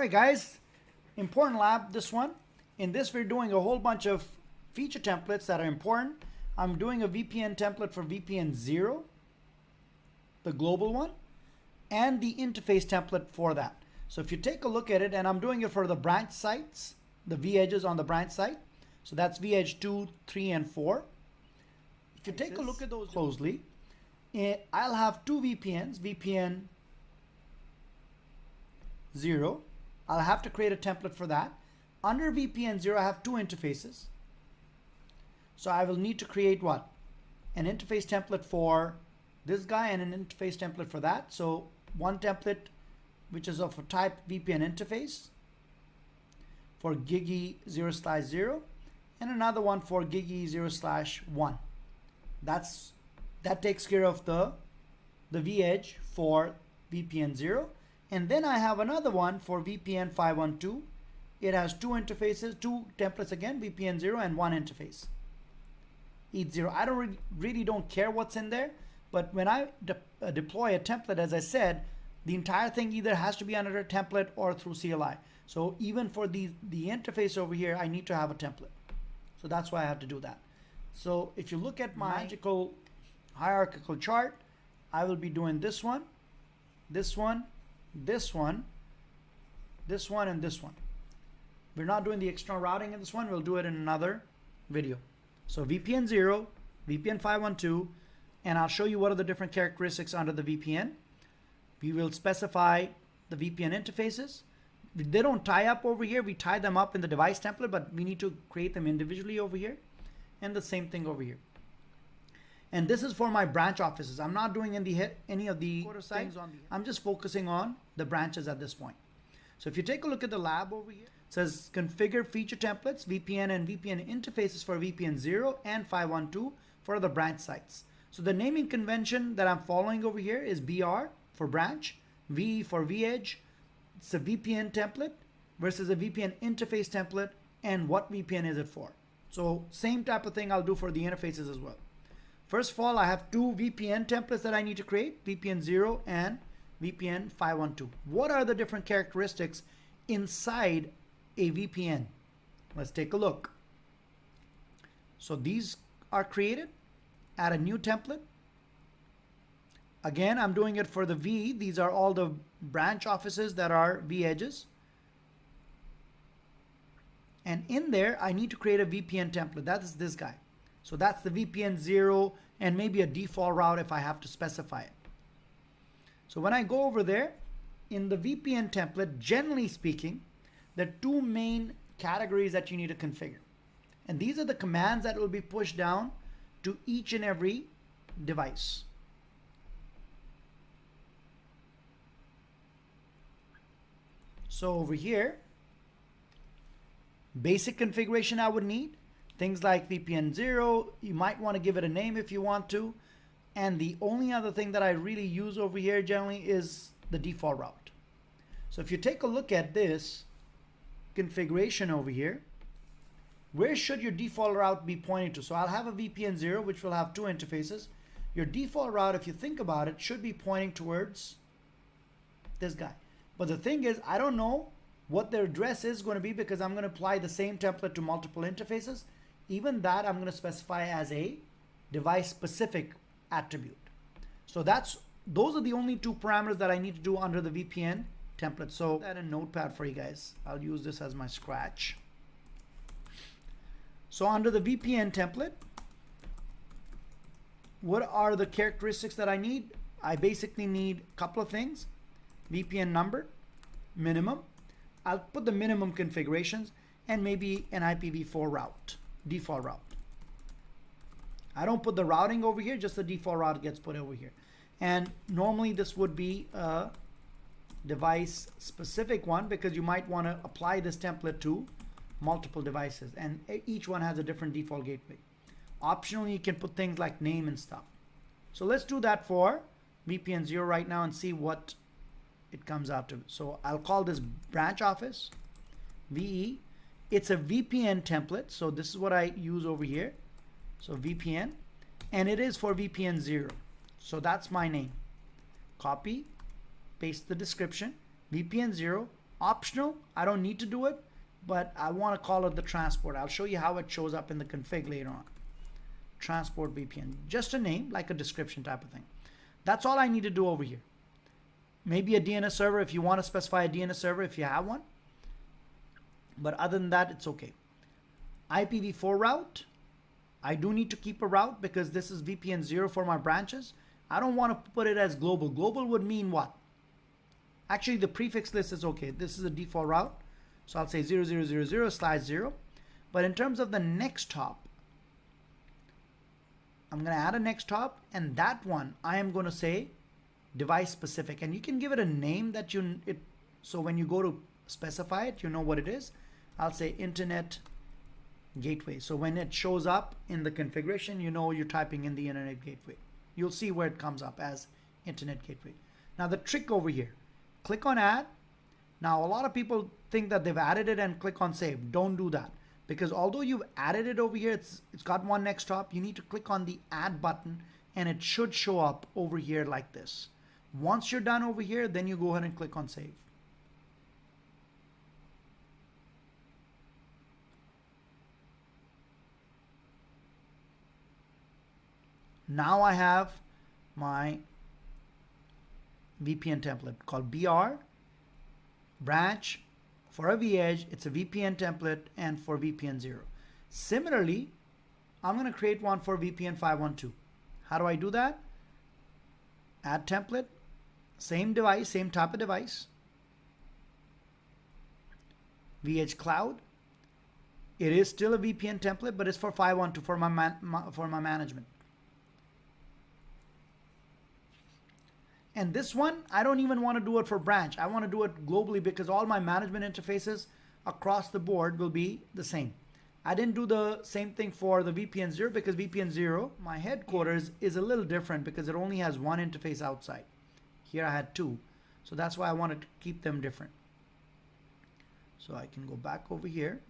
Alright guys, important lab this one. In this we're doing a whole bunch of feature templates that are important. I'm doing a VPN template for VPN 0, the global one, and the interface template for that. So if you take a look at it, and I'm doing it for the branch sites, the vEdges on the branch site. So that's vEdge 2, 3, and 4. If you take a look at those closely, I'll have two VPNs, VPN 0. I'll have to create a template for that. Under VPN 0, I have two interfaces. So I will need to create what? An interface template for this guy and an interface template for that. So one template, which is of a type VPN interface for GigE 0/0, and another one for GigE 0/1. That takes care of the vEdge for VPN 0. And then I have another one for VPN 512. It has two interfaces, two templates again, VPN 0 and one interface. ETH 0. I really don't care what's in there, but when I deploy a template, as I said, the entire thing either has to be under a template or through CLI. So even for the interface over here, I need to have a template. So that's why I have to do that. So if you look at my magical hierarchical chart, I will be doing this one, this one, this one, this one, and this one. We're not doing the external routing in this one. We'll do it in another video. So VPN 0, VPN 512, and I'll show you what are the different characteristics under the VPN. We will specify the VPN interfaces. They don't tie up over here. We tie them up in the device template, but we need to create them individually over here. And the same thing over here. And this is for my branch offices. I'm not doing any of the things on the I'm just focusing on the branches at this point. So if you take a look at the lab over here, it says configure feature templates, VPN and VPN interfaces for VPN 0 and 512 for the branch sites. So the naming convention that I'm following over here is BR for branch, V for vEdge. It's a VPN template versus a VPN interface template, and what VPN is it for. So same type of thing I'll do for the interfaces as well. First of all, I have two VPN templates that I need to create, VPN 0 and VPN 512. What are the different characteristics inside a VPN? Let's take a look. So these are created. Add a new template. Again, I'm doing it for the V. These are all the branch offices that are vEdges. And in there, I need to create a VPN template. That is this guy. So that's the VPN 0 and maybe a default route if I have to specify it. So when I go over there, in the VPN template, generally speaking, there are two main categories that you need to configure. And these are the commands that will be pushed down to each and every device. So over here, basic configuration I would need. Things like VPN 0, you might want to give it a name if you want to. And the only other thing that I really use over here generally is the default route. So if you take a look at this configuration over here, where should your default route be pointing to? So I'll have a VPN 0, which will have two interfaces. Your default route, if you think about it, should be pointing towards this guy. But the thing is, I don't know what their address is going to be because I'm going to apply the same template to multiple interfaces. Even that I'm going to specify as a device specific attribute. So those are the only two parameters that I need to do under the VPN template. So that in Notepad for you guys. I'll use this as my scratch. So under the VPN template, what are the characteristics that I need? I basically need a couple of things. VPN number, minimum. I'll put the minimum configurations and maybe an IPv4 route, default route. I don't put the routing over here, just the default route gets put over here. And normally this would be a device specific one because you might want to apply this template to multiple devices and each one has a different default gateway. Optionally, you can put things like name and stuff. So let's do that for VPN 0 right now and see what it comes out to. So I'll call this branch office, VE. It's a VPN template. So this is what I use over here. So VPN, and it is for VPN 0. So that's my name. Copy, paste the description, VPN 0, Optional, I don't need to do it, but I want to call it the transport. I'll show you how it shows up in the config later on. Transport VPN, just a name, like a description type of thing. That's all I need to do over here. Maybe a DNS server if you want to specify a DNS server if you have one. But other than that, it's okay. IPv4 route, I do need to keep a route because this is VPN 0 for my branches. I don't want to put it as global. Global would mean what? Actually, the prefix list is okay. This is a default route. So I'll say 0000/0. But in terms of the next hop, I'm going to add a next hop, and that one I am going to say device specific. And you can give it a name that so when you go to specify it, you know what it is. I'll say internet gateway. So when it shows up in the configuration, you know you're typing in the internet gateway. You'll see where it comes up as internet gateway. Now the trick over here, click on add. Now a lot of people think that they've added it and click on save. Don't do that, because although you've added it over here, it's got one next hop. You need to click on the add button and it should show up over here like this. Once you're done over here, then you go ahead and click on save. Now I have my VPN template called BR branch. For a vEdge, it's a VPN template, and for VPN 0. Similarly, I'm going to create one for VPN 512. How do I do that? Add template, same device, same type of device. vEdge cloud. It is still a VPN template, but it's for 512 for my management. And this one, I don't even want to do it for branch. I want to do it globally because all my management interfaces across the board will be the same. I didn't do the same thing for the VPN 0 because VPN 0, my headquarters, is a little different because it only has one interface outside. Here I had two. So that's why I wanted to keep them different. So I can go back over here.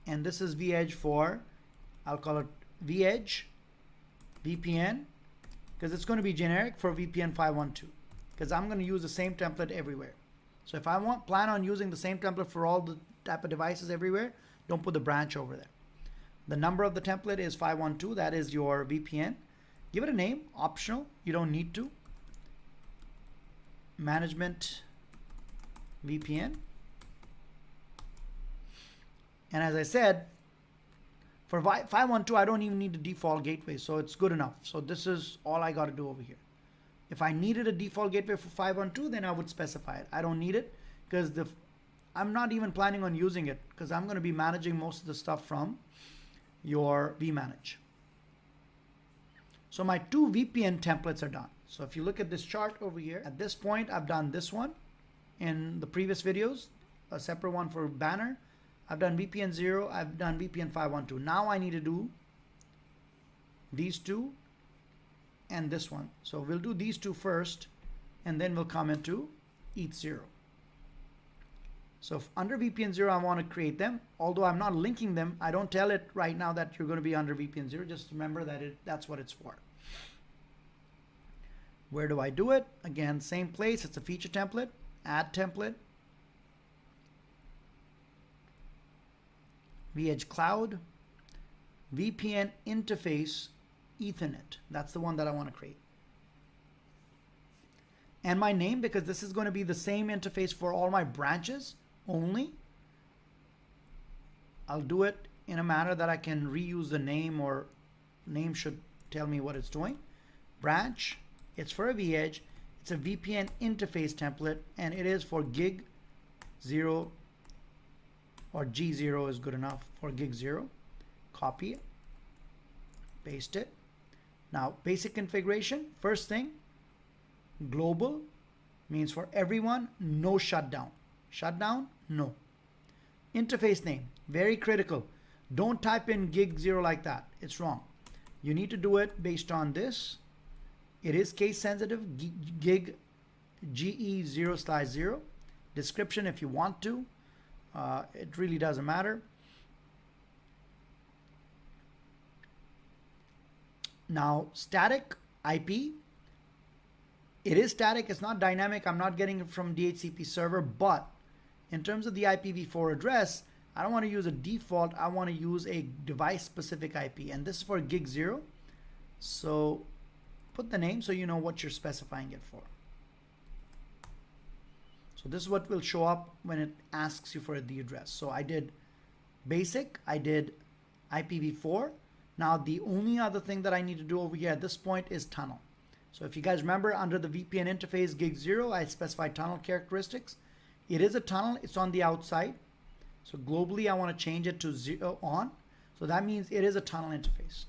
And this is vEdge for, I'll call it vEdge VPN, because it's going to be generic for VPN 512, because I'm going to use the same template everywhere. So if I plan on using the same template for all the type of devices everywhere, don't put the branch over there. The number of the template is 512. That is your VPN. Give it a name, optional. You don't need to. Management VPN. And as I said, for 512, I don't even need the default gateway, so it's good enough. So this is all I got to do over here. If I needed a default gateway for 512, then I would specify it. I don't need it because I'm not even planning on using it because I'm going to be managing most of the stuff from your vManage. So my two VPN templates are done. So if you look at this chart over here, at this point, I've done this one in the previous videos, a separate one for banner. I've done VPN 0, I've done VPN 512. Now I need to do these two and this one. So we'll do these two first, and then we'll come into ETH0. So under VPN 0, I want to create them. Although I'm not linking them, I don't tell it right now that you're going to be under VPN 0. Just remember that that's what it's for. Where do I do it? Again, same place. It's a feature template. Add template. vEdge cloud. VPN interface Ethernet. That's the one that I want to create. And my name, because this is going to be the same interface for all my branches only, I'll do it in a manner that I can reuse the name, or name should tell me what it's doing. Branch, it's for a vEdge. It's a VPN interface template, and it is for gig 0, or G0 is good enough for gig 0. Copy it, paste it. Now, basic configuration, first thing, global means for everyone, no shutdown. Shutdown, no. Interface name, very critical. Don't type in gig 0 like that. It's wrong. You need to do it based on this. It is case sensitive, gig GE0/0. Description if you want to. It really doesn't matter. Now, static IP. It is static. It's not dynamic. I'm not getting it from DHCP server, but In terms of the IPv4 address, I don't want to use a default. I want to use a device-specific IP, and this is for gig 0. So put the name so you know what you're specifying it for. So this is what will show up when it asks you for the address. So I did basic, I did IPv4. Now the only other thing that I need to do over here at this point is tunnel. So if you guys remember, under the VPN interface gig 0, I specified tunnel characteristics. It is a tunnel, it's on the outside. So globally, I want to change it to 0 on. So that means it is a tunnel interface.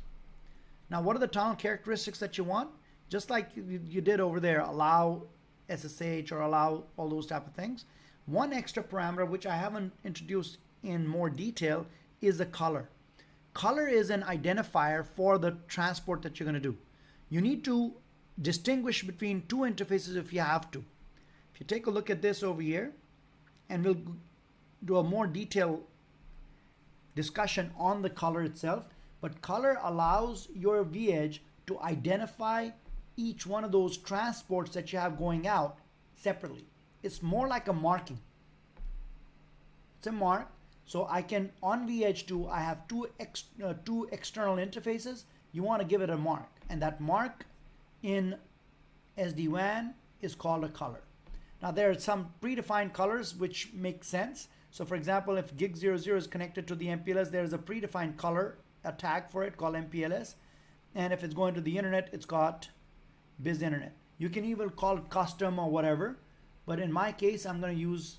Now, what are the tunnel characteristics that you want? Just like you did over there, allow SSH or allow all those type of things. One extra parameter, which I haven't introduced in more detail, is the color. Color is an identifier for the transport that you're going to do. You need to distinguish between two interfaces if you have to. If you take a look at this over here, and we'll do a more detailed discussion on the color itself, but color allows your vEdge to identify each one of those transports that you have going out separately. It's more like a marking. It's a mark. So I can, on vEdge 2, I have two external interfaces. You want to give it a mark, and that mark in SD-WAN is called a color. Now there are some predefined colors which make sense. So for example, if gig 00 is connected to the MPLS, there's a predefined color, a tag for it called MPLS. And if it's going to the internet, it's got biz internet. You can even call it custom or whatever. But in my case, I'm going to use,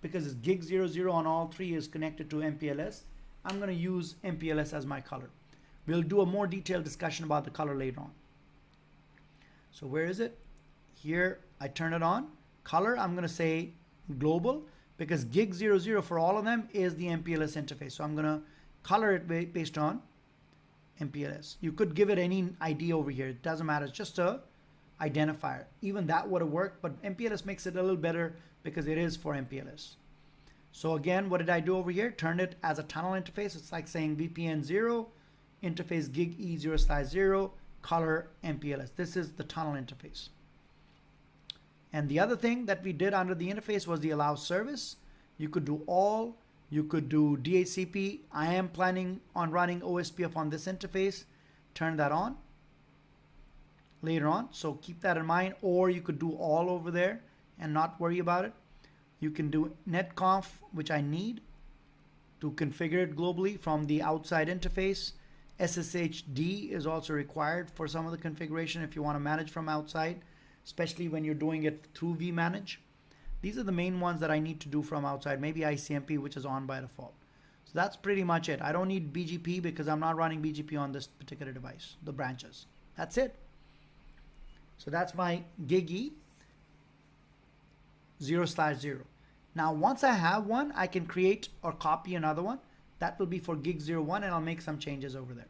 because it's gig 00 on all three is connected to MPLS, I'm going to use MPLS as my color. We'll do a more detailed discussion about the color later on. So where is it? Here, I turn it on. Color, I'm going to say global, because gig 00 for all of them is the MPLS interface. So I'm going to color it based on MPLS. You could give it any ID over here. It doesn't matter. It's just a identifier. Even that would have worked, but MPLS makes it a little better because it is for MPLS. So again, what did I do over here? Turned it as a tunnel interface. It's like saying VPN 0, interface gig E0/0, color MPLS. This is the tunnel interface. And the other thing that we did under the interface was the allow service. You could do all, you could do DHCP. I am planning on running OSPF on this interface. Turn that on later on. So keep that in mind, or you could do all over there and not worry about it. You can do netconf, which I need to configure it globally from the outside interface. SSHD is also required for some of the configuration if you want to manage from outside, especially when you're doing it through vManage. These are the main ones that I need to do from outside. Maybe ICMP, which is on by default. So that's pretty much it. I don't need BGP because I'm not running BGP on this particular device, the branches. That's it. So that's my gig E 0/0. Now, once I have one, I can create or copy another one. That will be for gig 01, and I'll make some changes over there.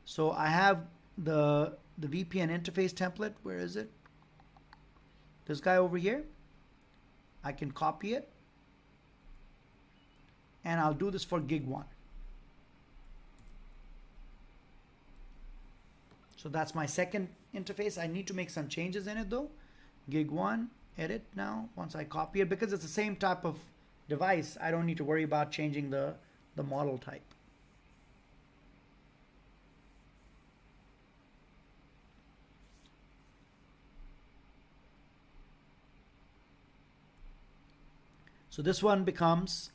So I have the VPN interface template. Where is it? This guy over here. I can copy it, and I'll do this for gig 1. So that's my second interface. I need to make some changes in it though. Gig 1, edit now, once I copy it, because it's the same type of device, I don't need to worry about changing the model type. So this one becomes,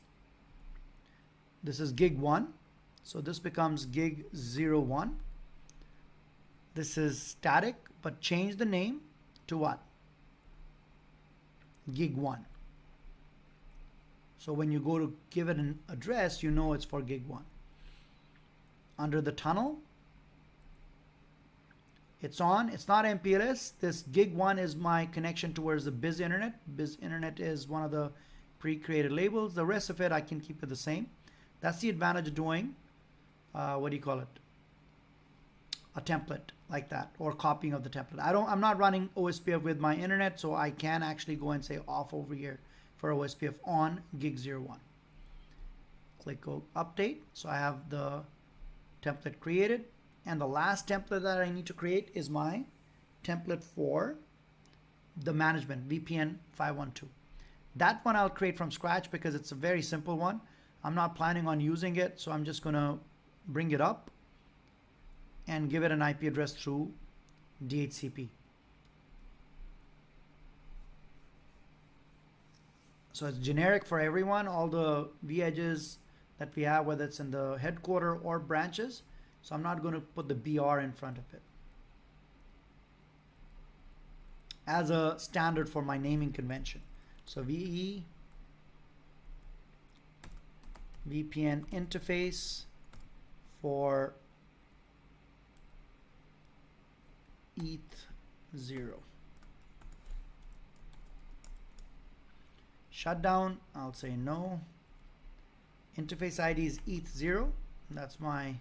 this is gig 1. So this becomes gig 01. This is static, but change the name to what? Gig 1. So when you go to give it an address, you know it's for gig 1. Under the tunnel, it's on. It's not MPLS. This gig 1 is my connection towards the biz internet. Biz internet is one of the pre-created labels. The rest of it, I can keep it the same. That's the advantage of doing, what do you call it? A template like that, or copying of the template. I'm not running OSPF with my internet, so I can actually go and say off over here for OSPF on gig 01. Click go update. So I have the template created, and the last template that I need to create is my template for the management, VPN 512. That one I'll create from scratch because it's a very simple one. I'm not planning on using it, so I'm just going to bring it up and give it an IP address through DHCP. So it's generic for everyone, all the vEdges that we have, whether it's in the headquarter or branches. So I'm not going to put the BR in front of it as a standard for my naming convention. So VE VPN interface for ETH0. Shutdown, I'll say no. Interface ID is ETH0. That's my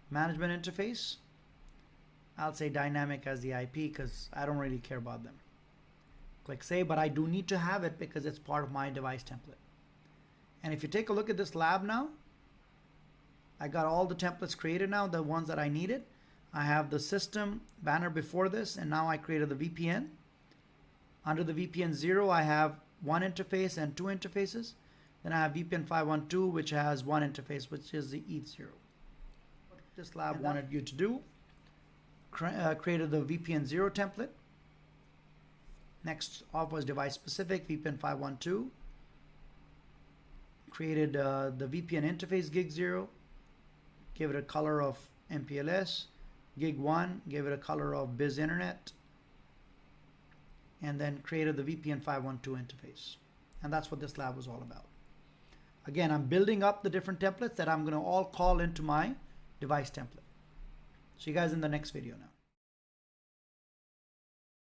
management interface. I'll say dynamic as the IP because I don't really care about them. Click save, but I do need to have it because it's part of my device template. And if you take a look at this lab now, I got all the templates created now, the ones that I needed. I have the system banner before this, and now I created the VPN. Under the VPN 0, I have one interface and two interfaces. Then I have VPN 512, which has one interface, which is the ETH0. What this lab wanted you to do, created the VPN 0 template. Next off was device specific, VPN 512. Created the VPN interface gig 0, gave it a color of MPLS. Gig 1, gave it a color of Biz Internet, and then created the VPN 512 interface. And that's what this lab was all about. Again, I'm building up the different templates that I'm going to all call into my device template. See you guys in the next video now.